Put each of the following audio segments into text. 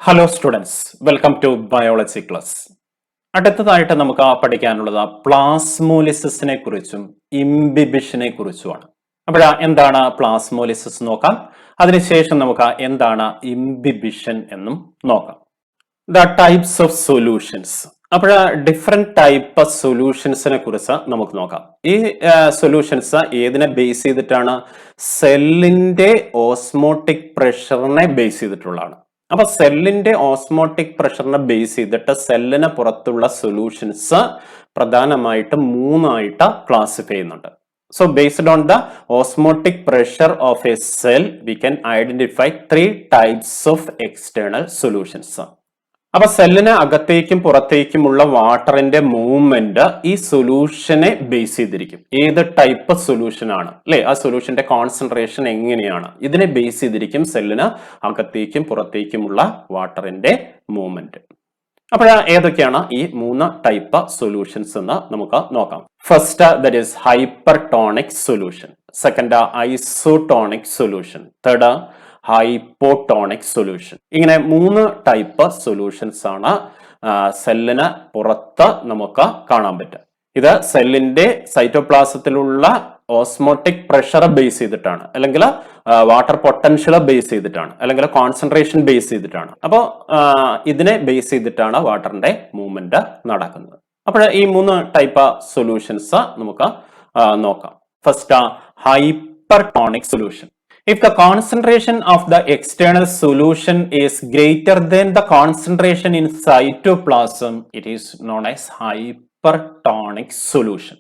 Hello students, welcome two biology class. അടുത്തതായിട്ട് നമുക്ക് പഠിക്കാനുള്ളത് പ്ലാസ്മോലിസിസിനെ കുറിച്ചും ഇംബിബിഷനെ കുറിച്ചുമാണ്. എന്താണ് പ്ലാസ്മോലിസിസ് നോക്കാം. അതിനുശേഷം നമുക്ക് എന്താണ് ഇംബിബിഷൻ എന്നും നോക്കാം. The types of solutions. Different type of സൊല്യൂഷൻസിനെ കുറിച്ച് നമുക്ക് നോക്കാം. ഈ സൊല്യൂഷൻസ് ഏതിനെ ബേസ് ചെയ്തിട്ടാണ്? സെല്ലിന്റെ ഓസ്മോട്ടിക് പ്രഷറിനെ ബേസ് ചെയ്തിട്ടുള്ളതാണ്. അപ്പൊ സെല്ലിന്റെ ഓസ്മോട്ടിക് പ്രഷറിനെ ബേസ് ചെയ്തിട്ട് സെല്ലിന് പുറത്തുള്ള സൊല്യൂഷൻസ് പ്രധാനമായിട്ടും മൂന്നായിട്ട് ക്ലാസിഫൈ ചെയ്യുന്നുണ്ട്. So based on the osmotic pressure of a cell, we can identify three types of external solutions. അപ്പൊ സെല്ലിന് അകത്തേക്കും പുറത്തേക്കുമുള്ള വാട്ടറിന്റെ മൂവ്മെന്റ് ഈ സൊല്യൂഷനെ ബേസ് ചെയ്തിരിക്കും. ഏത് ടൈപ്പ് സൊല്യൂഷൻ ആണ് അല്ലെ, ആ സൊല്യൂഷന്റെ കോൺസെൻട്രേഷൻ എങ്ങനെയാണ്, ഇതിനെ ബേസ് ചെയ്തിരിക്കും സെല്ലിന് അകത്തേക്കും പുറത്തേക്കുമുള്ള വാട്ടറിന്റെ മൂവ്മെന്റ്. ഏതൊക്കെയാണ് ഈ മൂന്ന് ടൈപ്പ് സൊല്യൂഷൻസ് എന്ന് നമുക്ക് നോക്കാം. First, that is hypertonic solution. Second, isotonic solution. Third, hypotonic solution. ഇങ്ങനെ മൂന്ന് ടൈപ്പ് സൊല്യൂഷൻസ് ആണ് സെല്ലിന് പുറത്ത് നമുക്ക് കാണാൻ പറ്റുക. ഇത് സെല്ലിന്റെ സൈറ്റോപ്ലാസത്തിലുള്ള ഓസ്മോട്ടിക് പ്രഷർ ബേസ് ചെയ്തിട്ടാണ്, അല്ലെങ്കിൽ വാട്ടർ പൊട്ടൻഷ്യൽ ബേസ് ചെയ്തിട്ടാണ്, അല്ലെങ്കിൽ കോൺസെൻട്രേഷൻ ബേസ് ചെയ്തിട്ടാണ്. അപ്പോൾ ഇതിനെ ബേസ് ചെയ്തിട്ടാണ് വാട്ടറിന്റെ മൂവ്മെന്റ് നടക്കുന്നത്. ഈ മൂന്ന് ടൈപ്പ് സൊല്യൂഷൻസ് നമുക്ക് നോക്കാം. First, hypertonic solution. If the concentration of the external solution is greater than the concentration in cytoplasm, it is known as hypertonic solution.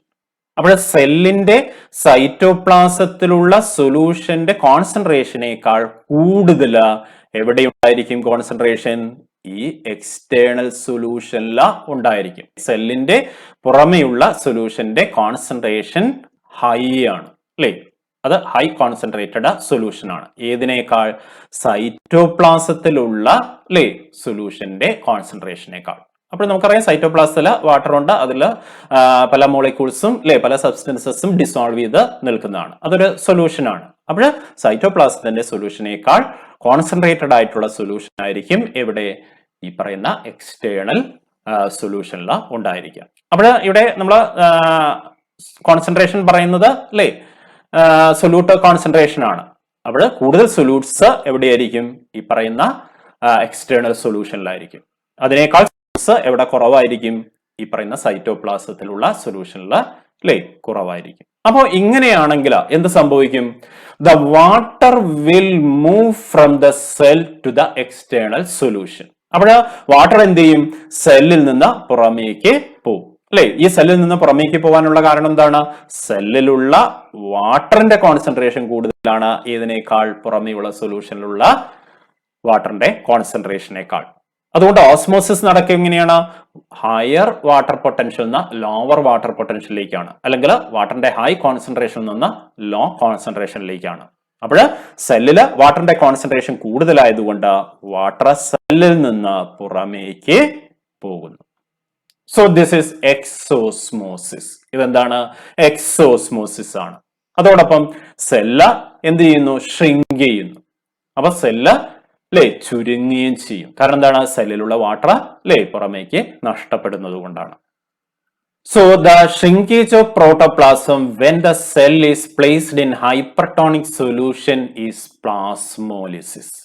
സെല്ലിന്റെ സൈറ്റോപ്ലാസത്തിലുള്ള സൊല്യൂഷന്റെ കോൺസെൻട്രേഷനേക്കാൾ കൂടുതൽ എവിടെയുണ്ടായിരിക്കും കോൺസെൻട്രേഷൻ? ഈ എക്സ്റ്റേണൽ സൊല്യൂഷനിൽ ഉണ്ടായിരിക്കും. സെല്ലിന്റെ പുറമെയുള്ള സൊല്യൂഷന്റെ കോൺസെൻട്രേഷൻ ഹൈ ആണ് അല്ലേ, അത് ഹൈ കോൺസെൻട്രേറ്റഡ് സൊല്യൂഷൻ ആണ്. ഏതിനേക്കാൾ? സൈറ്റോപ്ലാസത്തിലുള്ള അല്ലേ സൊല്യൂഷന്റെ കോൺസെൻട്രേഷനേക്കാൾ. നമുക്കറിയാം സൈറ്റോപ്ലാസത്തിൽ വാട്ടർ ഉണ്ട്, അതിൽ പല മോളിക്യൂൾസും അല്ലെ പല സബ്സ്റ്റൻസസും ഡിസോൾവ് ചെയ്ത് നിൽക്കുന്നതാണ്. അതൊരു സൊല്യൂഷൻ ആണ്. സൈറ്റോപ്ലാസത്തിന്റെ സൊല്യൂഷനേക്കാൾ കോൺസെൻട്രേറ്റഡ് ആയിട്ടുള്ള സൊല്യൂഷൻ ആയിരിക്കും എവിടെ? ഈ പറയുന്ന എക്സ്റ്റേണൽ സൊല്യൂഷനിൽ ഉണ്ടായിരിക്കുക. ഇവിടെ നമ്മൾ കോൺസെൻട്രേഷൻ പറയുന്നത് അല്ലേ സൊല്യൂട്ട് കോൺസെൻട്രേഷൻ ആണ്. കൂടുതൽ സൊല്യൂട്ട്സ് എവിടെയായിരിക്കും? ഈ പറയുന്ന എക്സ്റ്റേണൽ സൊല്യൂഷനിലായിരിക്കും. അതിനേക്കാൾ എവിടെ കുറവായിരിക്കും? ഈ പറയുന്ന സൈറ്റോപ്ലാസത്തിലുള്ള സൊല്യൂഷനിൽ അല്ലേ കുറവായിരിക്കും. ഇങ്ങനെയാണെങ്കിൽ എന്ത് സംഭവിക്കും? The water will move from the cell to the external solution. Water എന്ത് ചെയ്യും? സെല്ലിൽ നിന്ന് പുറമേക്ക് പോകും അല്ലെ. ഈ സെല്ലിൽ നിന്ന് പുറമേക്ക് പോകാനുള്ള കാരണം എന്താണ്? സെല്ലിലുള്ള വാട്ടറിന്റെ കോൺസെൻട്രേഷൻ കൂടുതലാണ് ഏതിനേക്കാൾ? പുറമേയുള്ള സൊല്യൂഷനിലുള്ള വാട്ടറിന്റെ കോൺസെൻട്രേഷനേക്കാൾ. അതുകൊണ്ട് ഓസ്മോസിസ് നടക്കുക എങ്ങനെയാണ്? ഹയർ വാട്ടർ പൊട്ടൻഷ്യൽ നിന്ന് ലോവർ വാട്ടർ പൊട്ടൻഷ്യലിലേക്കാണ്, അല്ലെങ്കിൽ വാട്ടറിന്റെ ഹൈ കോൺസെൻട്രേഷൻ നിന്ന് ലോ കോൺസെൻട്രേഷനിലേക്കാണ്. സെല്ലില് വാട്ടറിന്റെ കോൺസെൻട്രേഷൻ കൂടുതലായതുകൊണ്ട് വാട്ടർ സെല്ലിൽ നിന്ന് പുറമേക്ക് പോകുന്നു. So this is exosmosis. ഇതെന്താണ്? എക്സോസ്മോസിസ് ആണ്. അതോടൊപ്പം സെല്ല് എന്ത് ചെയ്യുന്നു? ഷ്രിങ്ക് ചെയ്യുന്നു. സെല്ല് അല്ലെ ചുരുങ്ങുകയും ചെയ്യും. കാരണം എന്താണ്? സെല്ലിലുള്ള വാട്ടർ അല്ലെ പുറമേക്ക് നഷ്ടപ്പെടുന്നത് കൊണ്ടാണ്. So the shrinkage of protoplasm when the cell is placed in hypertonic solution is plasmolysis.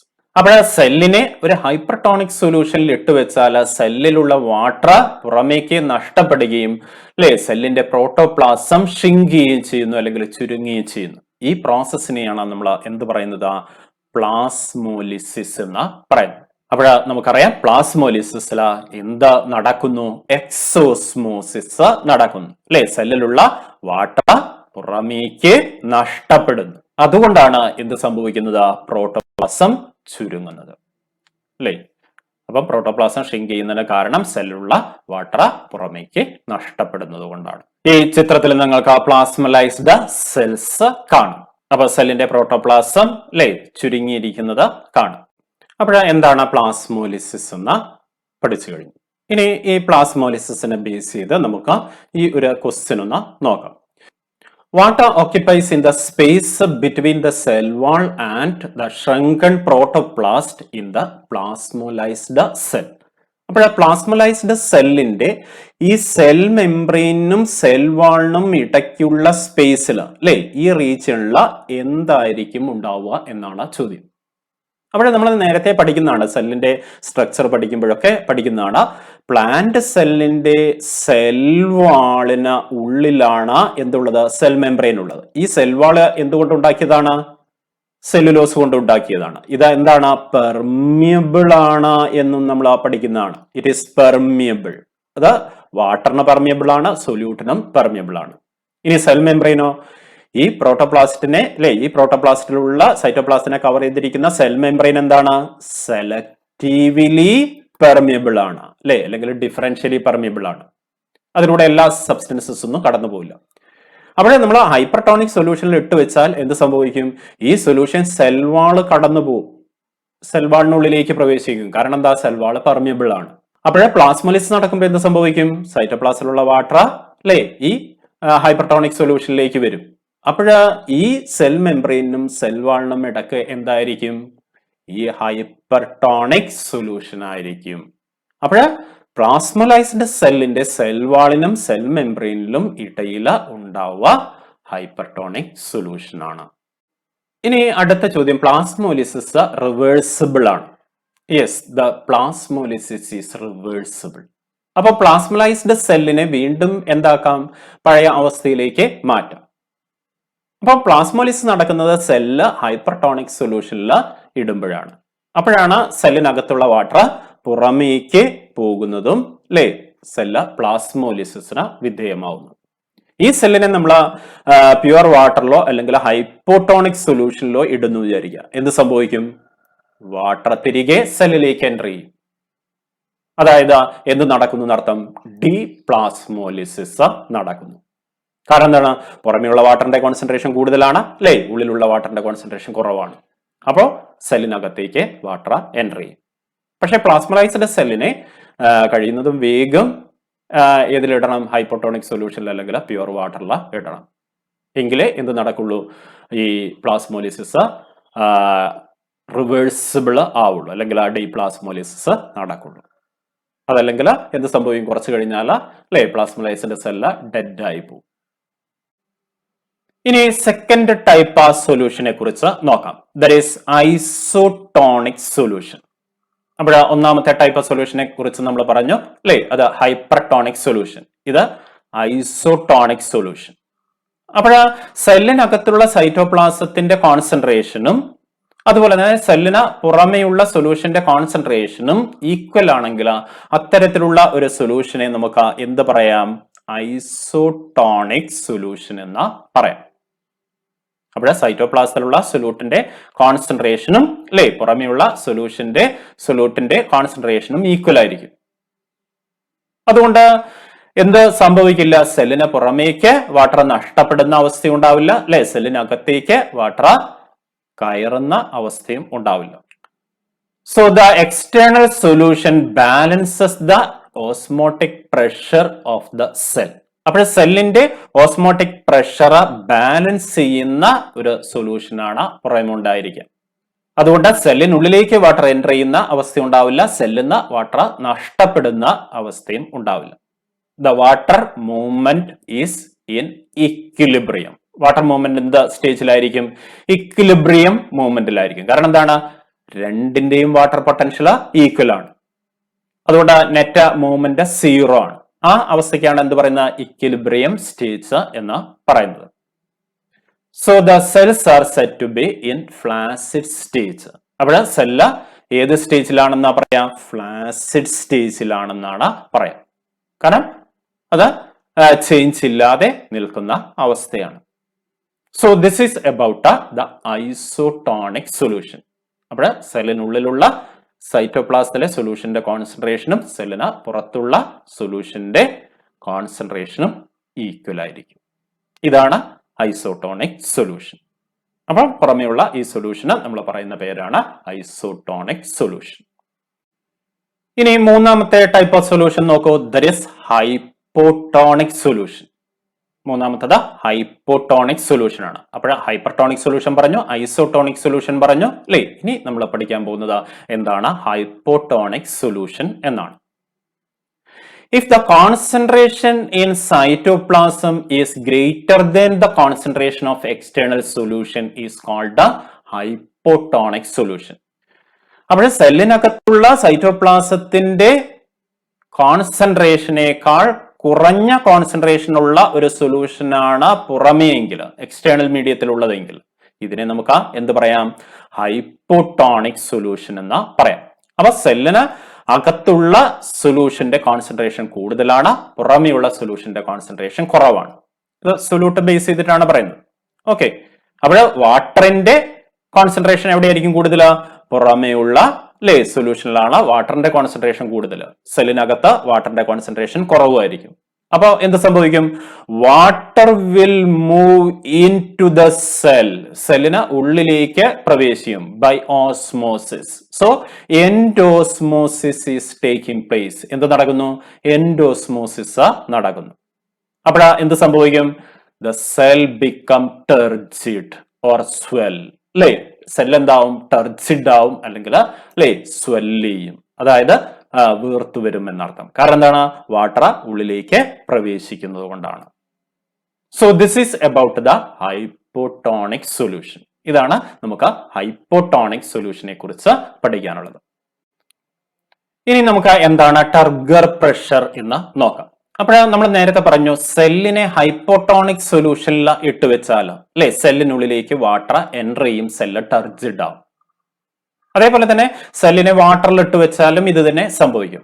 സെല്ലിനെ ഒരു ഹൈപ്പർടോണിക് സൊല്യൂഷനിൽ ഇട്ടുവെച്ചാൽ സെല്ലിലുള്ള വാട്ടർ പുറമേക്ക് നഷ്ടപ്പെടുകയും അല്ലെ സെല്ലിന്റെ പ്രോട്ടോപ്ലാസം ഷ്രിങ്ക് ചെയ്യുകയും ചെയ്യുന്നു, അല്ലെങ്കിൽ ചുരുങ്ങുകയും ചെയ്യുന്നു. ഈ പ്രോസസ്സിനെയാണ് നമ്മൾ എന്ത് പറയുന്നത്? പ്ലാസ്മോലിസിസ് എന്ന് പറയുന്നത്. നമുക്കറിയാം പ്ലാസ്മോലിസിസിൽ എന്ത് നടക്കുന്നു? എക്സോസ്മോസിസ് നടക്കുന്നു അല്ലെ. സെല്ലിലുള്ള വാട്ടർ പുറമേക്ക് നഷ്ടപ്പെടുന്നു. അതുകൊണ്ടാണ് എന്ത് സംഭവിക്കുന്നത്? പ്രോട്ടോപ്ലാസം ചുരുങ്ങുന്നത് അല്ലേ. പ്രോട്ടോപ്ലാസം ഷ്രിങ്ക് ചെയ്യുന്നതിന് കാരണം സെല്ലുള്ള വാട്ടർ പുറമേക്ക് നഷ്ടപ്പെടുന്നത് കൊണ്ടാണ്. ഈ ചിത്രത്തിൽ നിങ്ങൾക്ക് പ്ലാസ്മലൈസ്ഡ് സെൽസ് കാണും. സെല്ലിന്റെ പ്രോട്ടോപ്ലാസം അല്ലേ ചുരുങ്ങിയിരിക്കുന്നത് കാണും. എന്താണ് പ്ലാസ്മോലിസിസ് എന്ന് പഠിച്ചു കഴിഞ്ഞു. ഇനി ഈ പ്ലാസ്മോലിസിസിനെ ബേസ് ചെയ്ത് നമുക്ക് ഈ ഒരു ക്വസ്റ്റ്യൻ ഒന്ന് നോക്കാം. Water occupies in the space between the cell wall and the shrunken protoplast in the plasmolized cell. അപ്പോൾ പ്ലാസ്മലൈസ്ഡ് സെല്ലിന്റെ ഈ സെൽ മെംബ്രെയിനും സെൽ വാളിനും ഇടയ്ക്കുള്ള സ്പേസിൽ അല്ലെ ഈ റീജിയണിൽ എന്തായിരിക്കും ഉണ്ടാവുക എന്നാണ് ചോദ്യം. അവിടെ നമ്മൾ നേരത്തെ പഠിക്കുന്നതാണ്, സെല്ലിന്റെ സ്ട്രക്ചർ പഠിക്കുമ്പോഴൊക്കെ പഠിക്കുന്നതാണ്. പ്ലാന്റ് സെല്ലിന്റെ സെൽ വാളിന് ഉള്ളിലാണ് എന്തുള്ളത്? സെൽ മെംബ്രെയിൻ ഉള്ളത്. ഈ സെൽ വാള് എന്തുകൊണ്ട് ഉണ്ടാക്കിയതാണ്? സെല്ലുലോസ് കൊണ്ട് ഉണ്ടാക്കിയതാണ്. ഇത് എന്താണ്? പെർമിയബിൾ ആണ് എന്നും നമ്മൾ പഠിക്കുന്നതാണ്. It is permeable. അത് വാട്ടറിന് പെർമിയബിൾ ആണ്, സൊല്യൂട്ടിനും പെർമിയബിൾ ആണ്. ഇനി സെൽ മെംബ്രെയിനോ? ഈ പ്രോട്ടോപ്ലാസ്റ്റിനെ അല്ലെ ഈ പ്രോട്ടോപ്ലാസ്റ്റിലുള്ള സൈറ്റോപ്ലാസ്റ്റിനെ കവർ ചെയ്തിരിക്കുന്ന സെൽ മെംബ്രെയിൻ എന്താണ്? സെലക്റ്റീവ്ലി പെർമിയബിൾ ആണ് അല്ലെ, അല്ലെങ്കിൽ ഡിഫറൻഷ്യലി പെർമിയബിൾ ആണ്. അതിലൂടെ എല്ലാ സബ്സ്റ്റൻസസ് ഒന്നും കടന്നു പോകില്ല. അവിടെ നമ്മൾ ഹൈപ്പർടോണിക് സൊല്യൂഷനിൽ ഇട്ട് വെച്ചാൽ എന്ത് സംഭവിക്കും? ഈ സൊല്യൂഷൻ സെൽവാള് കടന്നു പോകും, സെൽവാളിനുള്ളിലേക്ക് പ്രവേശിക്കും. കാരണം എന്താ? സെൽവാള് പെർമിയബിൾ ആണ്. അപ്പോഴേ പ്ലാസ്മോലിസിസ് നടക്കുമ്പോൾ എന്ത് സംഭവിക്കും? സൈറ്റോപ്ലാസ്റ്റിലുള്ള വാട്ടർ അല്ലെ ഈ ഹൈപ്പർടോണിക് സൊല്യൂഷനിലേക്ക് വരും. അപ്പോഴ് ഈ സെൽ മെംബ്രെയിനും സെൽ വാളിനും ഇടക്ക് എന്തായിരിക്കും? ഈ ഹൈപ്പർടോണിക് സൊല്യൂഷൻ ആയിരിക്കും. അപ്പോഴ് പ്ലാസ്മലൈസ്ഡ് സെല്ലിന്റെ സെൽ വാളിനും സെൽ മെംബ്രെയിനിലും ഇടയിൽ ഉണ്ടാവുക ഹൈപ്പർടോണിക് സൊല്യൂഷൻ ആണ്. ഇനി അടുത്ത ചോദ്യം, പ്ലാസ്മോലിസിസ് റിവേഴ്സിബിൾ ആണ്. Yes, the plasmolysis is reversible. അപ്പൊ പ്ലാസ്മലൈസ്ഡ് സെല്ലിനെ വീണ്ടും എന്താക്കാം? പഴയ അവസ്ഥയിലേക്ക് മാറ്റാം. അപ്പൊ പ്ലാസ്മോലിസിസ് നടക്കുന്നത് സെല്ല് ഹൈപ്പർടോണിക് സൊല്യൂഷനിൽ ഇടുമ്പോഴാണ്. അപ്പോഴാണ് സെല്ലിനകത്തുള്ള വാട്ടർ പുറമേക്ക് പോകുന്നതും അല്ലെ സെല്ല് പ്ലാസ്മോലിസിസിന് വിധേയമാവുന്നു. ഈ സെല്ലിനെ നമ്മൾ പ്യുവർ വാട്ടറിലോ അല്ലെങ്കിൽ ഹൈപ്പോട്ടോണിക് സൊല്യൂഷനിലോ ഇടുന്നു വിചാരിക്കുക. എന്ത് സംഭവിക്കും? വാട്ടർ തിരികെ സെല്ലിലേക്ക് എൻട്രി ചെയ്യും. അതായത് എന്ത് നടക്കുന്നു എന്നർത്ഥം? ഡീപ്ലാസ്മോലിസിസ് നടക്കുന്നു. കാരണം എന്താണ്? പുറമെയുള്ള വാട്ടറിന്റെ കോൺസെൻട്രേഷൻ കൂടുതലാണ് അല്ലെ, ഉള്ളിലുള്ള വാട്ടറിന്റെ കോൺസെൻട്രേഷൻ കുറവാണ്. അപ്പോൾ സെല്ലിനകത്തേക്ക് വാട്ടർ എൻട്രി ചെയ്യും. പക്ഷെ പ്ലാസ്മലൈസ്ഡ് സെല്ലിനെ കഴിയുന്നതും വേഗം ഏതിലിടണം? ഹൈപ്പോട്ടോണിക് സൊല്യൂഷനിൽ അല്ലെങ്കിൽ പ്യുവർ വാട്ടറിൽ ഇടണം. എങ്കിലേ എന്ത് നടക്കുള്ളൂ? ഈ പ്ലാസ്മോലിസിസ് റിവേഴ്സിബിൾ ആവുള്ളൂ, അല്ലെങ്കിൽ ഡീപ്ലാസ്മോലിസിസ് നടക്കുള്ളൂ. അതല്ലെങ്കിൽ എന്ത് സംഭവിക്കും? കുറച്ച് കഴിഞ്ഞാൽ അല്ലെ പ്ലാസ്മലൈസ്ഡ് സെല്ല് ഡെഡ് ആയി പോകും. ഇനി സെക്കൻഡ് ടൈപ്പ് ആ സൊല്യൂഷനെ കുറിച്ച് നോക്കാം. That is isotonic solution. അപ്പോൾ ഒന്നാമത്തെ ടൈപ്പ് ഓഫ് സൊല്യൂഷനെ കുറിച്ച് നമ്മൾ പറഞ്ഞു അല്ലേ, അത് ഹൈപ്പർടോണിക് സൊല്യൂഷൻ. ഇത് ഐസോട്ടോണിക് സൊല്യൂഷൻ. അപ്പോൾ സെല്ലിനകത്തുള്ള സൈറ്റോപ്ലാസത്തിന്റെ കോൺസെൻട്രേഷനും അതുപോലെ തന്നെ സെല്ലിന് പുറമെയുള്ള സൊല്യൂഷന്റെ കോൺസെൻട്രേഷനും ഈക്വൽ ആണെങ്കിൽ അത്തരത്തിലുള്ള ഒരു സൊല്യൂഷനെ നമുക്ക് എന്ത് പറയാം? ഐസോട്ടോണിക് സൊല്യൂഷൻ എന്ന് പറയാം. അവിടെ സൈറ്റോപ്ലാസത്തിലുള്ള സൊല്യൂട്ടിന്റെ കോൺസെൻട്രേഷനും അല്ലെ പുറമെയുള്ള സൊല്യൂട്ടിന്റെ കോൺസെൻട്രേഷനും ഈക്വൽ ആയിരിക്കും. അതുകൊണ്ട് എന്ത് സംഭവിക്കില്ല? സെല്ലിന് പുറമേക്ക് വാട്ടർ നഷ്ടപ്പെടുന്ന അവസ്ഥ ഉണ്ടാവില്ല അല്ലെ, സെല്ലിനകത്തേക്ക് വാട്ടർ കയറുന്ന അവസ്ഥയും ഉണ്ടാവില്ല. So the external solution balances the osmotic pressure of the cell. അപ്പോൾ സെല്ലിന്റെ ഓസ്മോട്ടിക് പ്രഷർ ബാലൻസ് ചെയ്യുന്ന ഒരു സൊല്യൂഷനാണ് പുറമേണ്ടായിരിക്കുക. അതുകൊണ്ട് സെല്ലിനുള്ളിലേക്ക് വാട്ടർ എൻ്റർ ചെയ്യുന്ന അവസ്ഥ ഉണ്ടാവില്ല, സെല്ലിന് വാട്ടർ നഷ്ടപ്പെടുന്ന അവസ്ഥയും ഉണ്ടാവില്ല. The water movement is in equilibrium. Water movement എന്ത് സ്റ്റേജിലായിരിക്കും? ഇക്വിലിബ്രിയം മൂവ്മെന്റിലായിരിക്കും. കാരണം എന്താണ്? രണ്ടിന്റെയും വാട്ടർ പൊട്ടൻഷ്യൽ ഈക്വൽ ആണ്. അതുകൊണ്ട് നെറ്റ് മൂവ്മെന്റ് 0 ആണ്. ആ അവസ്ഥയ്ക്കാണ് എന്ത് പറയുന്ന? ഇക്വിലിബ്രിയം സ്റ്റേജ് എന്ന് പറയുന്നത്. So the cells are set to be in flaccid stage. അവിടെ സെല്ല് ഏത് സ്റ്റേജിലാണെന്നാ പറയാം? ഫ്ലാസിഡ് സ്റ്റേജിലാണെന്നാണ് പറയാം. കാരണം അത് ചേഞ്ച് ഇല്ലാതെ നിൽക്കുന്ന അവസ്ഥയാണ്. So this is about the isotonic solution. അവിടെ സെല്ലിനുള്ളിലുള്ള സൈറ്റോപ്ലാസത്തിലെ സൊല്യൂഷന്റെ കോൺസെൻട്രേഷനും സെല്ലിന് പുറത്തുള്ള സൊല്യൂഷന്റെ കോൺസെൻട്രേഷനും ഈക്വൽ ആയിരിക്കും. ഇതാണ് ഐസോട്ടോണിക് സൊല്യൂഷൻ. അപ്പം പുറമെയുള്ള ഈ സൊല്യൂഷന് നമ്മൾ പറയുന്ന പേരാണ് ഐസോട്ടോണിക് സൊല്യൂഷൻ. ഇനി മൂന്നാമത്തെ ടൈപ്പ് ഓഫ് സൊല്യൂഷൻ നോക്കൂ. That is hypotonic solution. മൂന്നാമത്തത് ഹൈപ്പോട്ടോണിക് സൊല്യൂഷൻ ആണ്. അപ്പോൾ ഹൈപ്പർട്ടോണിക് സൊല്യൂഷൻ പറഞ്ഞു, ഐസോട്ടോണിക് സൊല്യൂഷൻ പറഞ്ഞു അല്ലേ. ഇനി നമ്മൾ പഠിക്കാൻ പോകുന്നത് എന്താണ് ഹൈപ്പോട്ടോണിക് സൊല്യൂഷൻ എന്നാണ്. If the concentration in cytoplasm is greater than the concentration of external solution is called the hypotonic solution. അപ്പോൾ സെല്ലിനകത്തുള്ള സൈറ്റോപ്ലാസത്തിന്റെ കോൺസെൻട്രേഷനേക്കാൾ കുറഞ്ഞ കോൺസെൻട്രേഷൻ ഉള്ള ഒരു സൊല്യൂഷനാണ് പുറമേയെങ്കിൽ എക്സ്റ്റേണൽ മീഡിയത്തിലുള്ളതെങ്കിൽ ഇതിനെ നമുക്ക് എന്ത് പറയാം? ഹൈപ്പോട്ടോണിക് സൊല്യൂഷൻ എന്ന് പറയാം. അപ്പൊ സെല്ലിന് അകത്തുള്ള സൊല്യൂഷന്റെ കോൺസെൻട്രേഷൻ കൂടുതലാണ്, പുറമെയുള്ള സൊല്യൂഷന്റെ കോൺസെൻട്രേഷൻ കുറവാണ്. ഇത് സൊല്യൂട്ട് ബേസ് ചെയ്തിട്ടാണ് പറയുന്നത്. ഓക്കെ, അപ്പോൾ വാട്ടറിന്റെ കോൺസെൻട്രേഷൻ എവിടെയായിരിക്കും കൂടുതൽ? പുറമെയുള്ള സൊല്യൂഷനിലാണ് വാട്ടറിന്റെ കോൺസെൻട്രേഷൻ കൂടുതൽ. സെല്ലിനകത്ത് വാട്ടറിന്റെ കോൺസെൻട്രേഷൻ കുറവായിരിക്കും. അപ്പൊ എന്ത് സംഭവിക്കും? Water will move into the cell. സെല്ലിന് ഉള്ളിലേക്ക് പ്രവേശിക്കും by osmosis. So endosmosis is taking place. എന്ത് നടക്കുന്നു? എൻഡോസ്മോസിസ് നടക്കുന്നു. അപ്പോൾ എന്ത് സംഭവിക്കും? The cell become turgid or swell. അല്ലേ, സെൽ എന്താവും? ടർജിഡ് ആവും, അല്ലെങ്കിൽ അല്ലേ സ്വെല്ല് ചെയ്യും, അതായത് വീർത്തു വരും എന്നർത്ഥം. കാരണം എന്താണ്? വാട്ടർ ഉള്ളിലേക്ക് പ്രവേശിക്കുന്നത് കൊണ്ടാണ്. So this is about the hypotonic solution. ഇതാണ് നമുക്ക് ഹൈപ്പോട്ടോണിക് സൊല്യൂഷനെ കുറിച്ച് പഠിക്കാനുള്ളത്. ഇനി നമുക്ക് എന്താണ് ടർഗർ പ്രഷർ എന്ന് നോക്കാം. അപ്പോൾ നമ്മൾ നേരത്തെ പറഞ്ഞു സെല്ലിനെ ഹൈപ്പോട്ടോണിക് സൊല്യൂഷനിൽ ഇട്ട് വെച്ചാൽ അല്ലെ സെല്ലിനുള്ളിലേക്ക് വാട്ടർ എൻറ്റർ ചെയ്യും, സെല്ല് ടർജിഡ് ആവും. അതേപോലെ തന്നെ സെല്ലിനെ വാട്ടറിൽ ഇട്ട് വെച്ചാലും ഇത് തന്നെ സംഭവിക്കും.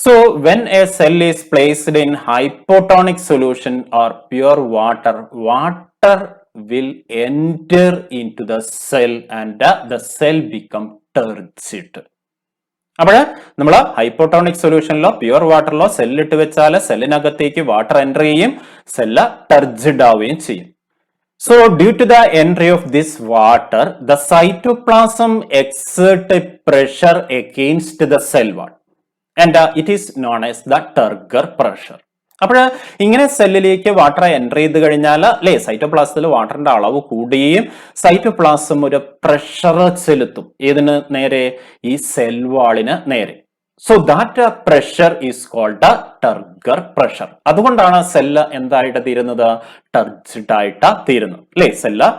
So when a cell is placed in hypotonic solution or pure water, water will enter into the cell and the cell become turgid. അപ്പോൾ നമ്മൾ ഹൈപ്പോട്ടോണിക് സൊല്യൂഷനിലോ പ്യുർ വാട്ടറിലോ സെല്ലിട്ട് വെച്ചാൽ സെല്ലിനകത്തേക്ക് വാട്ടർ എൻറ്റർ ചെയ്യും, സെല്ല് ടർജിഡ് ആവുകയും ചെയ്യും. So due to the entry of this water, the cytoplasm exerts a pressure against the cell wall and it is known as the Turgor pressure. അപ്പോൾ ഇങ്ങനെ സെല്ലിലേക്ക് വാട്ടർ എൻറ്റർ ചെയ്ത് കഴിഞ്ഞാൽ അല്ലേ സൈറ്റോപ്ലാസത്തിൽ വാട്ടറിന്റെ അളവ് കൂടുകയും സൈറ്റോപ്ലാസം ഒരു പ്രഷർ ചെലുത്തും. ഏതിന് നേരെ? ഈ സെൽ വാളിന് നേരെ. So that pressure is called turgor pressure. അതുകൊണ്ടാണ് സെല്ല് എന്തായിട്ട് തീരുന്നത്? ടർജിഡ് ആയിട്ട് തീരുന്നത് അല്ലെ. സെല്ല്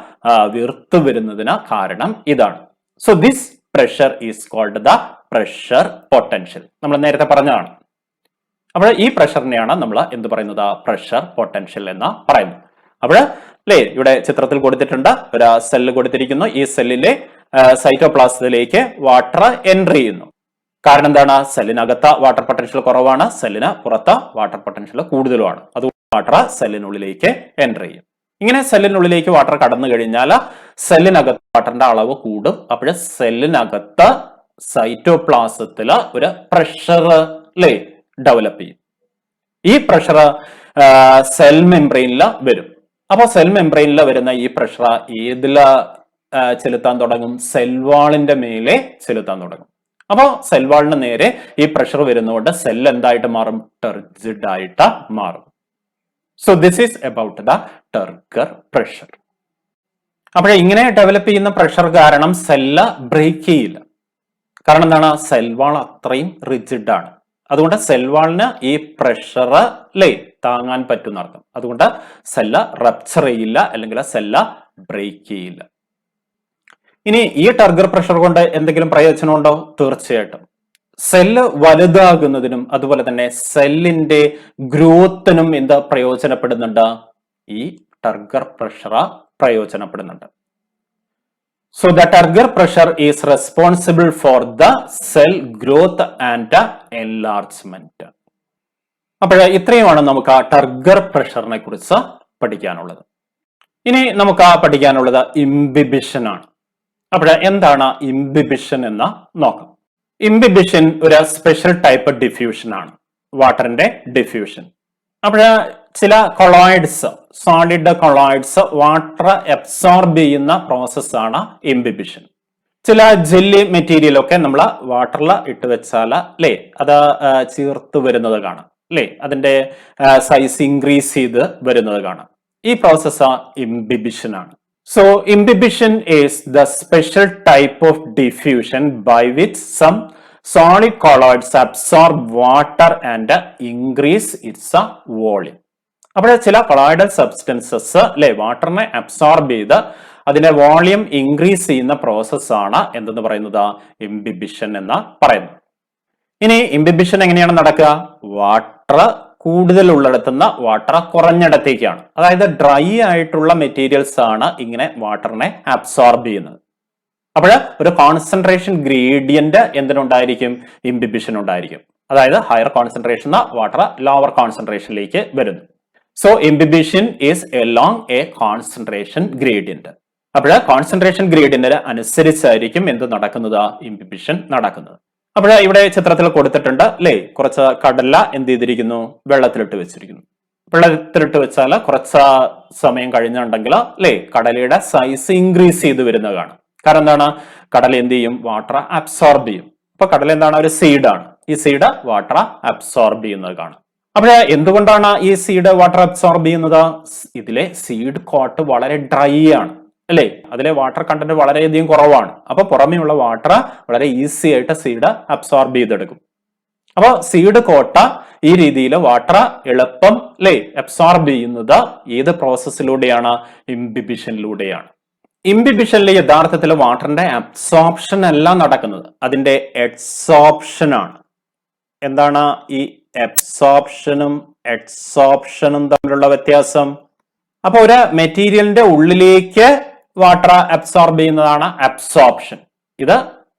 വീർത്തു വരുന്നതിന് കാരണം ഇതാണ്. So this pressure is called the pressure potential. നമ്മൾ നേരത്തെ പറഞ്ഞതാണ്. അപ്പോൾ ഈ പ്രഷറിനെയാണ് നമ്മൾ എന്ത് പറയുന്നത്? പ്രഷർ പൊട്ടൻഷ്യൽ എന്ന് പറയുന്നത്. അപ്പോൾ അല്ലേ ഇവിടെ ചിത്രത്തിൽ കൊടുത്തിട്ടുണ്ട്, ഒരു സെല്ല് കൊടുത്തിരിക്കുന്നു. ഈ സെല്ലിലെ സൈറ്റോപ്ലാസത്തിലേക്ക് വാട്ടർ എൻറ്റർ ചെയ്യുന്നു. കാരണം എന്താണ്? സെല്ലിനകത്ത് വാട്ടർ പൊട്ടൻഷ്യൽ കുറവാണ്, സെല്ലിന് പുറത്ത് വാട്ടർ പൊട്ടൻഷ്യൽ കൂടുതലുമാണ്. അതുകൊണ്ട് വാട്ടർ സെല്ലിനുള്ളിലേക്ക് എൻറ്റർ ചെയ്യും. ഇങ്ങനെ സെല്ലിനുള്ളിലേക്ക് വാട്ടർ കടന്നു കഴിഞ്ഞാൽ സെല്ലിനകത്ത് വാട്ടറിന്റെ അളവ് കൂടും. അപ്പോൾ സെല്ലിനകത്ത് സൈറ്റോപ്ലാസത്തില് ഒരു പ്രഷർ അല്ലേ ഡെവലപ്പ് ചെയ്യും. ഈ പ്രഷർ സെൽ മെംബ്രെയിനിൽ വരും. അപ്പോൾ സെൽ മെംബ്രെയിനിൽ വരുന്ന ഈ പ്രഷർ ഏതില ചെലുത്താൻ തുടങ്ങും? സെൽവാളിന്റെ മേലെ ചെലുത്താൻ തുടങ്ങും. അപ്പോൾ സെൽവാളിന് നേരെ ഈ പ്രഷർ വരുന്നതുകൊണ്ട് സെൽ എന്തായിട്ട് മാറും? ടർജിഡ് ആയിട്ട് മാറും. So this is about the turgor pressure. അപ്പോൾ ഇങ്ങനെ ഡെവലപ്പ് ചെയ്യുന്ന പ്രഷർ കാരണം സെല്ല് ബ്രേക്ക് ചെയ്യില്ല. കാരണം എന്താണ്? സെൽവാൾ അത്രയും റിജിഡ് ആണ്. അതുകൊണ്ട് സെൽവാളിന് ഈ പ്രഷർ താങ്ങാൻ പറ്റുന്ന അർത്ഥം. അതുകൊണ്ട് സെല്ല് റപ്ചർ ചെയ്യില്ല, അല്ലെങ്കിൽ സെല്ല് ബ്രേക്ക് ചെയ്യില്ല. ഇനി ഈ ടർഗർ പ്രഷർ കൊണ്ട് എന്തെങ്കിലും പ്രയോജനമുണ്ടോ? തീർച്ചയായിട്ടും. സെല്ല് വലുതാകുന്നതിനും അതുപോലെ തന്നെ സെല്ലിന്റെ ഗ്രോത്തിനും എന്ത് പ്രയോജനപ്പെടുന്നുണ്ട്? ഈ ടർഗർ പ്രഷർ പ്രയോജനപ്പെടുന്നുണ്ട്. So the Turgor pressure is responsible for the cell growth and enlargement. അപ്പോൾ ഇത്രയുമാണ് നമുക്ക് ടർഗർ പ്രഷറിനെ കുറിച്ച് പഠിക്കാനുള്ളത്. ഇനി നമുക്ക് പഠിക്കാനുള്ളത് ഇംബിബിഷൻ ആണ്. അപ്പോൾ എന്താണ് ഇംബിബിഷൻ എന്ന് നോക്കാം. ഇംബിബിഷൻ ഒരു സ്പെഷ്യൽ ടൈപ്പ് ഡിഫ്യൂഷൻ ആണ്, വാട്ടറിന്റെ ഡിഫ്യൂഷൻ. അപ്പോൾ ചില colloids, solid colloids water absorb ചെയ്യുന്ന പ്രോസസ്സാണ് ഇംബിബിഷൻ. ചില ജെല്ലി മെറ്റീരിയൽ ഒക്കെ നമ്മൾ വാട്ടറിൽ ഇട്ട് വെച്ചാൽ അല്ലേ അത് ചീർത്ത് വരുന്നത് കാണാം അല്ലേ, അതിന്റെ സൈസ് ഇൻക്രീസ് ചെയ്ത് വരുന്നത് കാണാം. ഈ പ്രോസസ് ഇംബിബിഷൻ ആണ്. So imbibition is the special type of diffusion by which some solid colloids absorb water and increase its volume. അപ്പോൾ ചില കൊളോയിഡൽ സബ്സ്റ്റൻസസ് അല്ലെ വാട്ടറിനെ അബ്സോർബ് ചെയ്ത് അതിന്റെ വോളിയം ഇൻക്രീസ് ചെയ്യുന്ന പ്രോസസ്സാണ് എന്തെന്ന് പറയുന്നത് ഇംബിബിഷൻ എന്ന് പറയുന്നത്. ഇനി ഇംബിബിഷൻ എങ്ങനെയാണ് നടക്കുക? വാട്ടർ കൂടുതൽ ഉള്ളിടത്തുനിന്ന് വാട്ടർ കുറഞ്ഞിടത്തേക്കാണ്. അതായത് ഡ്രൈ ആയിട്ടുള്ള മെറ്റീരിയൽസ് ആണ് ഇങ്ങനെ വാട്ടറിനെ അബ്സോർബ് ചെയ്യുന്നത്. അപ്പോൾ ഒരു കോൺസെൻട്രേഷൻ ഗ്രേഡിയന്റ് എന്തിനുണ്ടായിരിക്കും? ഇംബിബിഷൻ ഉണ്ടായിരിക്കും. അതായത് ഹയർ കോൺസെൻട്രേഷൻ വാട്ടർ ലോവർ കോൺസെൻട്രേഷനിലേക്ക് വരുന്നു. So imbibition is along A concentration gradient. അപ്പോൾ കോൺസെൻട്രേഷൻ ഗ്രേഡിയന്റിന് അനുസരിച്ചായിരിക്കും എന്ത് നടക്കുന്നത്? ഇംബിബിഷൻ നടക്കുന്നത്. അപ്പോൾ ഇവിടെ ചിത്രത്തിൽ കൊടുത്തിട്ടുണ്ട് അല്ലേ, കുറച്ച് കടല എന്ത് ചെയ്തിരിക്കുന്നു? വെള്ളത്തിലിട്ട് വെച്ചിരിക്കുന്നു. വെള്ളത്തിലിട്ട് വെച്ചാൽ കുറച്ച് സമയം കഴിഞ്ഞുണ്ടെങ്കിൽ അല്ലേ കടലയുടെ സൈസ് ഇൻക്രീസ് ചെയ്ത് വരുന്നത് കാണാം. കാരണം എന്താണ്? കടല എന്ത് ചെയ്യും? വാട്ടർ അബ്സോർബ് ചെയ്യും. അപ്പൊ കടല എന്താണ്? ഒരു സീഡാണ്. ഈ സീഡ് വാട്ടർ അബ്സോർബ് ചെയ്യുന്നത് കാണാം. അപ്പോൾ എന്തുകൊണ്ടാണ് ഈ സീഡ് വാട്ടർ അബ്സോർബ് ചെയ്യുന്നത്? ഇതിലെ സീഡ് കോട്ട് വളരെ ഡ്രൈ ആണ് അല്ലേ, അതിലെ വാട്ടർ കണ്ടന്റ് വളരെയധികം കുറവാണ്. അപ്പൊ പുറമേയുള്ള വാട്ടർ വളരെ ഈസി ആയിട്ട് സീഡ് അബ്സോർബ് ചെയ്തെടുക്കും. അപ്പൊ സീഡ് കോട്ട ഈ രീതിയിൽ വാട്ടർ എളുപ്പം അല്ലേ അബ്സോർബ് ചെയ്യുന്നത് ഏത് പ്രോസസ്സിലൂടെയാണ്? ഇംബിബിഷനിലൂടെയാണ്. ഇംബിബിഷനിൽ യഥാർത്ഥത്തിൽ വാട്ടറിന്റെ അബ്സോർപ്ഷൻ അല്ല നടക്കുന്നത്, അതിന്റെ എഡ്സോർപ്ഷൻ ആണ്. എന്താണ് ഈ അബ്സോർപ്ഷനും എഡ്സോർപ്ഷനും തമ്മിലുള്ള വ്യത്യാസം? അപ്പൊ ഒരു മെറ്റീരിയലിന്റെ ഉള്ളിലേക്ക് വാട്ടർ അബ്സോർബ് ചെയ്യുന്നതാണ് അബ്സോർപ്ഷൻ. ഇത്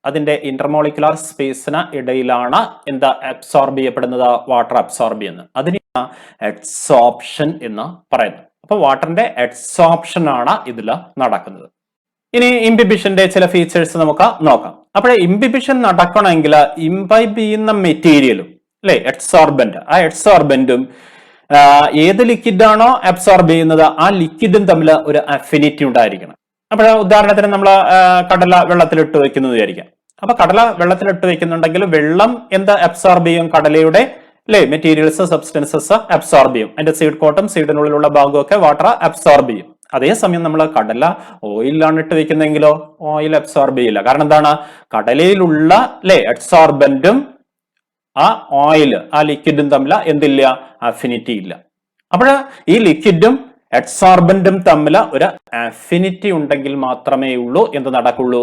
അതിന്റെ ഇന്റർമോളിക്കുലർ സ്പേസിന് ഇടയിലാണ് എന്താ അബ്സോർബ് ചെയ്യപ്പെടുന്നത്? വാട്ടർ അബ്സോർബ് ചെയ്യുന്നത്. അതിനെയാണ് എഡ്സോർപ്ഷൻ എന്ന് പറയുന്നത്. അപ്പൊ വാട്ടറിന്റെ എഡ്സോർപ്ഷൻ ആണ് ഇതിൽ നടക്കുന്നത്. ഇനി ഇംബിബിഷന്റെ ചില ഫീച്ചേഴ്സ് നമുക്ക് നോക്കാം. അപ്പോൾ ഇംബിബിഷൻ നടക്കണമെങ്കിൽ ഇംബൈബ് ചെയ്യുന്ന മെറ്റീരിയലും അല്ലെ എഡ്സോർബന്റ്, ആ എഡ്സോർബന്റും ഏത് ലിക്വിഡ് ആണോ അബ്സോർബ് ചെയ്യുന്നത് ആ ലിക്വിഡും തമ്മിൽ ഒരു അഫിനിറ്റി ഉണ്ടായിരിക്കണം. അപ്പോൾ ഉദാഹരണത്തിന് നമ്മൾ കടല വെള്ളത്തിലിട്ട് വെക്കുന്നു വിചാരിക്കാം. അപ്പൊ കടല വെള്ളത്തിലിട്ട് വെക്കുന്നുണ്ടെങ്കിൽ വെള്ളം എന്താ അബ്സോർബ് ചെയ്യും? കടലയുടെ അല്ലെ മെറ്റീരിയൽസ് സബ്സ്റ്റൻസസ് അബ്സോർബ് ചെയ്യും. അതിന്റെ സീഡ് കോട്ടും സീഡിനുള്ളിലുള്ള ഭാഗവും ഒക്കെ വാട്ടർ അബ്സോർബ് ചെയ്യും. അതേസമയം നമ്മൾ കടല ഓയിലാണ് ഇട്ട് വെക്കുന്നെങ്കിലോ ഓയിൽ അബ്സോർബ് ചെയ്യില്ല. കാരണം എന്താണ്? കടലയിലുള്ള അല്ലെ അബ്സോർബന്റും ആ ഓയിൽ ആ ലിക്വിഡും തമ്മിൽ എന്തില്ല? അഫിനിറ്റി ഇല്ല. അപ്പോൾ ഈ ലിക്വിഡും അബ്സോർബന്റും തമ്മിൽ ഒരു അഫിനിറ്റി ഉണ്ടെങ്കിൽ മാത്രമേ ഉള്ളൂ എന്ത് നടക്കുള്ളൂ?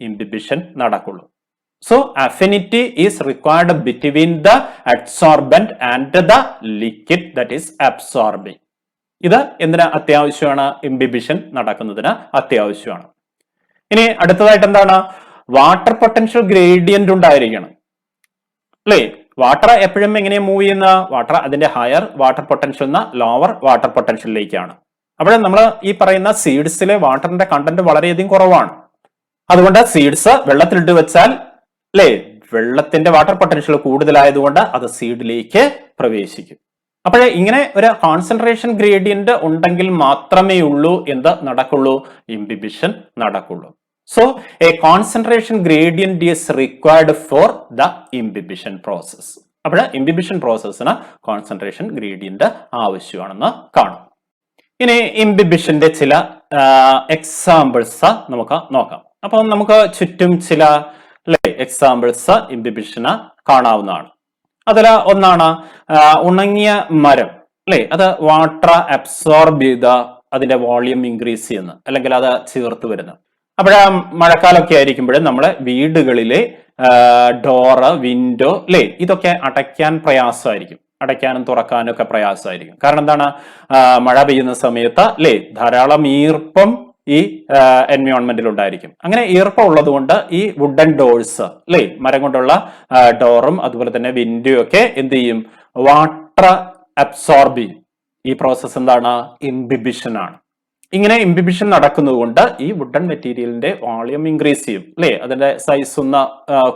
ഇംബിബിഷൻ നടക്കുള്ളൂ. So affinity is required between the adsorbent and the liquid that is absorbing. ഇത് എന്തിനാ അത്യാവശ്യമാണ്? ഇംബിബിഷൻ നടക്കുന്നതിന് അത്യാവശ്യമാണ്. ഇനി അടുത്തതായിട്ട് എന്താണ്? വാട്ടർ പൊട്ടൻഷ്യൽ ഗ്രേഡിയന്റ് ഉണ്ടായിരിക്കണം അല്ലേ. വാട്ടർ എപ്പോഴും എങ്ങനെയാ മൂവ് ചെയ്യുന്ന? വാട്ടർ അതിന്റെ ഹയർ വാട്ടർ പൊട്ടൻഷ്യൽ നിന്ന് ലോവർ വാട്ടർ പൊട്ടൻഷ്യലിലേക്കാണ്. അപ്പോൾ നമ്മൾ ഈ പറയുന്ന സീഡ്സിലെ വാട്ടറിന്റെ കണ്ടന്റ് വളരെയധികം കുറവാണ്. അതുകൊണ്ട് സീഡ്സ് വെള്ളത്തിലിട്ട് വെച്ചാൽ അല്ലേ വെള്ളത്തിന്റെ വാട്ടർ പൊട്ടൻഷ്യൽ കൂടുതലായതുകൊണ്ട് അത് സീഡിലേക്ക് പ്രവേശിക്കും. അപ്പോൾ ഇങ്ങനെ ഒരു കോൺസെൻട്രേഷൻ ഗ്രേഡിയന്റ് ഉണ്ടെങ്കിൽ മാത്രമേ ഉള്ളൂ എന്ത് നടക്കുള്ളൂ? ഇംബിബിഷൻ നടക്കുള്ളൂ. So A concentration gradient is required for the imbibition process. അപ്പോൾ ഇംബിബിഷൻ പ്രോസസ്സിന് കോൺസെൻട്രേഷൻ ഗ്രേഡിയന്റ് ആവശ്യമാണെന്ന് കാണും. ഇനി ഇംബിബിഷന്റെ ചില എക്സാമ്പിൾസ് നമുക്ക് നോക്കാം. അപ്പം നമുക്ക് ചുറ്റും ചില എക്സാമ്പിൾസ് ഇംബിബിഷന് കാണാവുന്നതാണ്. അതിൽ ഒന്നാണ് ഉണങ്ങിയ മരം അല്ലെ, അത് വാട്ടർ അബ്സോർബ് ചെയ്ത അതിന്റെ വോളിയം ഇൻക്രീസ് ചെയ്യുന്നു അല്ലെങ്കിൽ അത് ചേർത്ത് വരുന്നു. അപ്പോൾ മഴക്കാലമൊക്കെ ആയിരിക്കുമ്പോഴും നമ്മളെ വീടുകളിലെ ഡോറ് വിൻഡോ അല്ലെ ഇതൊക്കെ അടയ്ക്കാൻ പ്രയാസമായിരിക്കും, അടയ്ക്കാനും തുറക്കാനും ഒക്കെ പ്രയാസമായിരിക്കും. കാരണം എന്താണ്? മഴ പെയ്യുന്ന സമയത്ത് അല്ലെ ധാരാളം ഈർപ്പം ഈ എൻവയോൺമെന്റിൽ ഉണ്ടായിരിക്കും. അങ്ങനെ ഈർപ്പം ഉള്ളത് കൊണ്ട് ഈ വുഡൻ ഡോഴ്സ് അല്ലെ മരം കൊണ്ടുള്ള ഡോറും അതുപോലെ തന്നെ വിൻഡോയും ഒക്കെ എന്ത് ചെയ്യും? വാട്ടർ അബ്സോർബ് ചെയ്യും. ഈ പ്രോസസ് എന്താണ്? ഇംബിബിഷൻ ആണ്. ഇങ്ങനെ ഇംബിബിഷൻ നടക്കുന്നത് കൊണ്ട് ഈ വുഡൻ മെറ്റീരിയലിന്റെ വോളിയം ഇൻക്രീസ് ചെയ്യും അല്ലെ, അതിന്റെ സൈസ് ഒന്ന്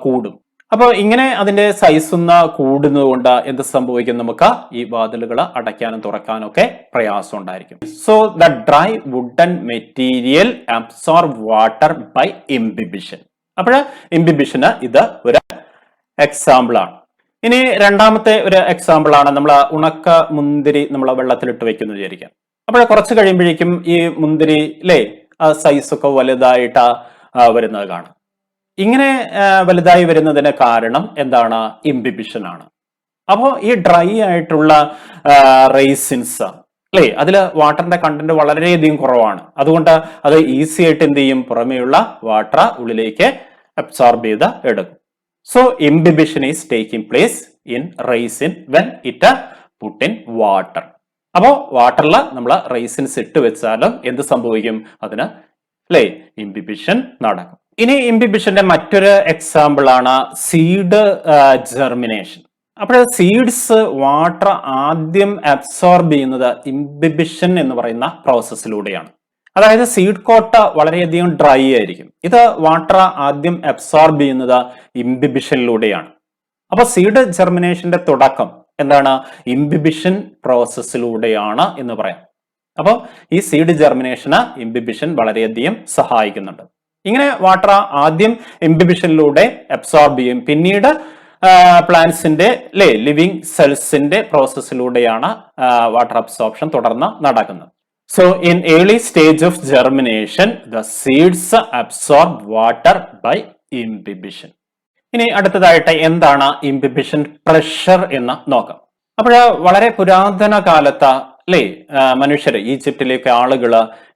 കൂടും. അപ്പോൾ ഇങ്ങനെ അതിന്റെ സൈസ് ഒന്ന് കൂടുന്നത് കൊണ്ട് എന്ത് സംഭവിക്കും? നമുക്ക് ഈ വാതിലുകൾ അടയ്ക്കാനും തുറക്കാനും ഒക്കെ പ്രയാസം ഉണ്ടായിരിക്കും. So the dry wooden material absorb water by imbibition. അപ്പോൾ ഇംബിബിഷന് ഇത് ഒരു എക്സാമ്പിൾ ആണ്. ഇനി രണ്ടാമത്തെ ഒരു എക്സാമ്പിൾ ആണ് നമ്മൾ ഉണക്ക മുന്തിരി നമ്മൾ വെള്ളത്തിലിട്ട് വെക്കുന്നത് വിചാരിക്കാം. അപ്പോൾ കുറച്ച് കഴിയുമ്പോഴേക്കും ഈ മുന്തിരി അല്ലേ സൈസൊക്കെ വലുതായിട്ട് വരുന്നത് കാണാം. ഇങ്ങനെ വലുതായി വരുന്നതിന് കാരണം എന്താണ്? ഇംബിബിഷൻ ആണ്. അപ്പോൾ ഈ ഡ്രൈ ആയിട്ടുള്ള റൈസിൻസ് അല്ലേ, അതിൽ വാട്ടറിന്റെ കണ്ടന്റ് വളരെയധികം കുറവാണ്. അതുകൊണ്ട് അത് ഈസി ആയിട്ട് എന്ത് ചെയ്യും? പുറമേയുള്ള വാട്ടർ ഉള്ളിലേക്ക് അബ്സോർബ് ചെയ്ത് എടുക്കും. So imbibition is taking place in raisin when it put in water. അപ്പോൾ വാട്ടറിൽ നമ്മൾ റൈസിൻസ് ഇട്ട് വെച്ചാലും എന്ത് സംഭവിക്കും? അതിന് അല്ലേ ഇംബിബിഷൻ നടക്കും. ഇനി ഇംബിബിഷന്റെ മറ്റൊരു എക്സാമ്പിൾ ആണ് സീഡ് ജെർമിനേഷൻ. അപ്പോൾ സീഡ്സ് വാട്ടർ ആദ്യം അബ്സോർബ് ചെയ്യുന്നത് ഇംബിബിഷൻ എന്ന് പറയുന്ന പ്രോസസ്സിലൂടെയാണ്. അതായത് സീഡ് കോട്ട വളരെയധികം ഡ്രൈ ആയിരിക്കും. ഇത് വാട്ടർ ആദ്യം അബ്സോർബ് ചെയ്യുന്നത് ഇംബിബിഷനിലൂടെയാണ്. അപ്പൊ സീഡ് ജെർമിനേഷന്റെ തുടക്കം എന്താണ്? ഇംബിബിഷൻ പ്രോസസ്സിലൂടെയാണ് എന്ന് പറയാം. അപ്പോൾ ഈ സീഡ് ജെർമിനേഷന് ഇംബിബിഷൻ വളരെയധികം സഹായിക്കുന്നുണ്ട്. ഇങ്ങനെ വാട്ടർ ആദ്യം ഇംബിബിഷനിലൂടെ അബ്സോർബ് ചെയ്യും, പിന്നീട് പ്ലാന്റ്സിന്റെ ലിവിങ് സെൽസിന്റെ പ്രോസസ്സിലൂടെയാണ് വാട്ടർ അബ്സോർപ്ഷൻ തുടർന്ന് നടക്കുന്നത്. So in early stage of germination, the seeds absorb water by imbibition. ഇനി അടുത്തതായിട്ട് എന്താണ് ഇംബിബിഷൻ പ്രഷർ എന്ന് നോക്കാം. അപ്പോൾ വളരെ പുരാതന കാലത്ത് മനുഷ്യർ ഈജിപ്തിലേക്ക് ആളുകൾ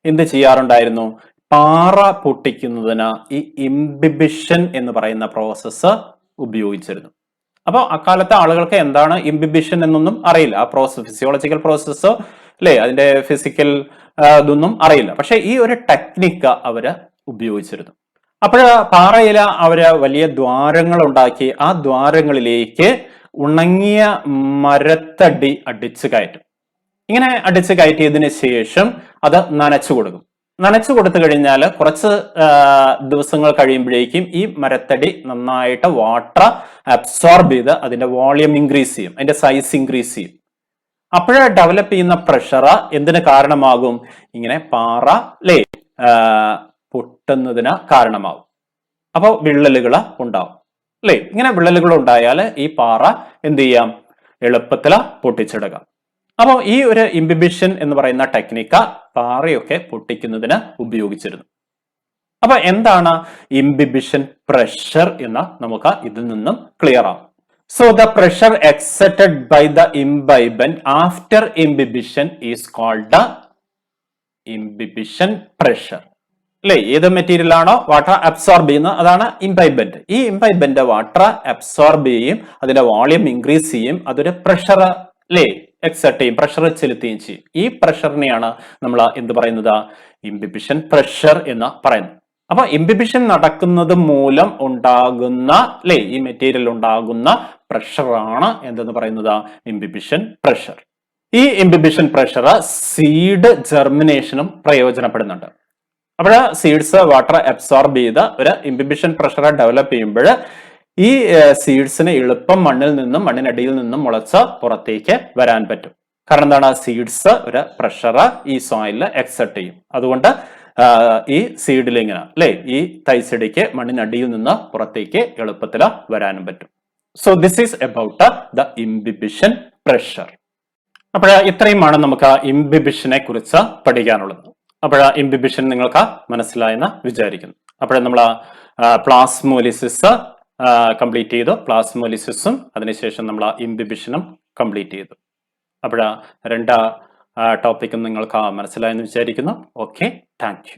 എന്ത് ചെയ്യാറുണ്ടായിരുന്നു? പാറ പൊട്ടിക്കുന്നതിന് ഈ ഇംബിബിഷൻ എന്ന് പറയുന്ന പ്രോസസ്സ് ഉപയോഗിച്ചിരുന്നു. അപ്പോൾ അക്കാലത്തെ ആളുകൾക്ക് എന്താണ് ഇംബിബിഷൻ എന്നൊന്നും അറിയില്ല. ആ പ്രോസസ് ഫിസിയോളജിക്കൽ പ്രോസസ്സോ അതിന്റെ ഫിസിക്കൽ ഇതൊന്നും അറിയില്ല. പക്ഷെ ഈ ഒരു ടെക്നിക്ക് അവര് ഉപയോഗിച്ചിരുന്നു. അപ്പോൾ പാറയില അവര് വലിയ ദ്വാരങ്ങൾ ഉണ്ടാക്കി ആ ദ്വാരങ്ങളിലേക്ക് ഉണങ്ങിയ മരത്തടി അടിച്ചു കയറ്റും. ഇങ്ങനെ അടിച്ചു കയറ്റിയതിന് ശേഷം അത് നനച്ചു കൊടുക്കും. നനച്ചു കൊടുത്തു കഴിഞ്ഞാൽ കുറച്ച് ദിവസങ്ങൾ കഴിയുമ്പോഴേക്കും ഈ മരത്തടി നന്നായിട്ട് വാട്ടർ അബ്സോർബ് ചെയ്ത് അതിന്റെ വോളിയം ഇൻക്രീസ് ചെയ്യും, അതിന്റെ സൈസ് ഇൻക്രീസ് ചെയ്യും. അപ്പോഴേ ഡെവലപ്പ് ചെയ്യുന്ന പ്രഷർ എന്തിന് കാരണമാകും? ഇങ്ങനെ പാറ പൊട്ടുന്നതിന് കാരണമാകും. അപ്പോൾ വിള്ളലുകൾ ഉണ്ടാവും ഇങ്ങനെ വിള്ളലുകൾ ഉണ്ടായാൽ ഈ പാറ എന്ത് ചെയ്യാം? എളുപ്പത്തിൽ പൊട്ടിച്ചെടുക്കാം. അപ്പോൾ ഈ ഒരു ഇംബിബിഷൻ എന്ന് പറയുന്ന ടെക്നിക്ക് പാറയൊക്കെ പൊട്ടിക്കുന്നതിന് ഉപയോഗിച്ചിരുന്നു. അപ്പൊ എന്താണ് ഇംബിബിഷൻ പ്രഷർ എന്ന് നമുക്ക് ഇതിൽ നിന്നും ക്ലിയർ ആവും. So the pressure exerted by the imbibant after imbibition is called the imbibition pressure. ഏത് മെറ്റീരിയൽ ആണോ വാട്ടർ അബ്സോർബ് ചെയ്യുന്നത് അതാണ് ഇംബൈബന്റ്. ഈ ഇംബൈബന്റ് വാട്ടർ അബ്സോർബ് ചെയ്യും, അതിന്റെ വോളിയം ഇൻക്രീസ് ചെയ്യും, അതൊരു പ്രഷർ എക്സർട്ട് ചെയ്യും, പ്രഷർ ചെലുത്തുകയും ചെയ്യും. ഈ പ്രഷറിനെയാണ് നമ്മൾ എന്ത് പറയുന്നത്? ഇംബിബിഷൻ പ്രഷർ എന്ന് പറയുന്നത്. അപ്പൊ ഇംബിബിഷൻ നടക്കുന്നത് മൂലം ഉണ്ടാകുന്ന ഈ മെറ്റീരിയൽ ഉണ്ടാകുന്ന പ്രഷറാണ് എന്തെന്ന് പറയുന്നത്? Imbibition pressure. ഈ ഇംബിബിഷൻ പ്രഷർ സീഡ് ജെർമിനേഷനും പ്രയോജനപ്പെടുന്നുണ്ട്. അപ്പോൾ സീഡ്സ് വാട്ടർ അബ്സോർബ് ചെയ്ത് ഒരു ഇംബിബിഷൻ പ്രഷർ ഡെവലപ്പ് ചെയ്യുമ്പോൾ ഈ സീഡ്സിന് എളുപ്പം മണ്ണിനടിയിൽ നിന്നും മുളച്ച് പുറത്തേക്ക് വരാൻ പറ്റും. കാരണം എന്താണ്? സീഡ്സ് ഒരു പ്രഷർ ഈ സോയിലിൽ എക്സർട്ട് ചെയ്യും. അതുകൊണ്ട് ഈ സീഡിലിങ്ങനെ ഈ തൈച്ചെടിക്ക് മണ്ണിനടിയിൽ നിന്ന് പുറത്തേക്ക് എളുപ്പത്തിൽ വരാനും പറ്റും. So this is about the imbibition pressure. അപ്പോൾ ഇത്രയുമാണ് നമുക്ക് ഇംബിബിഷനെ കുറിച്ച് പഠിക്കാനുള്ളത്. അപ്പോൾ ഇംബിബിഷൻ നിങ്ങൾക്ക് മനസ്സിലായെന്ന് വിചാരിക്കുന്നു. അപ്പോൾ നമ്മൾ പ്ലാസ്മോലിസിസ് കംപ്ലീറ്റ് ചെയ്തു. പ്ലാസ്മോലിസിസും അതിനുശേഷം നമ്മൾ ഇംബിബിഷനും കംപ്ലീറ്റ് ചെയ്തു. അപ്പോൾ രണ്ട് ടോപ്പിക്കും നിങ്ങൾക്ക് മനസ്സിലായെന്ന് വിചാരിക്കുന്നു. Okay, thank you.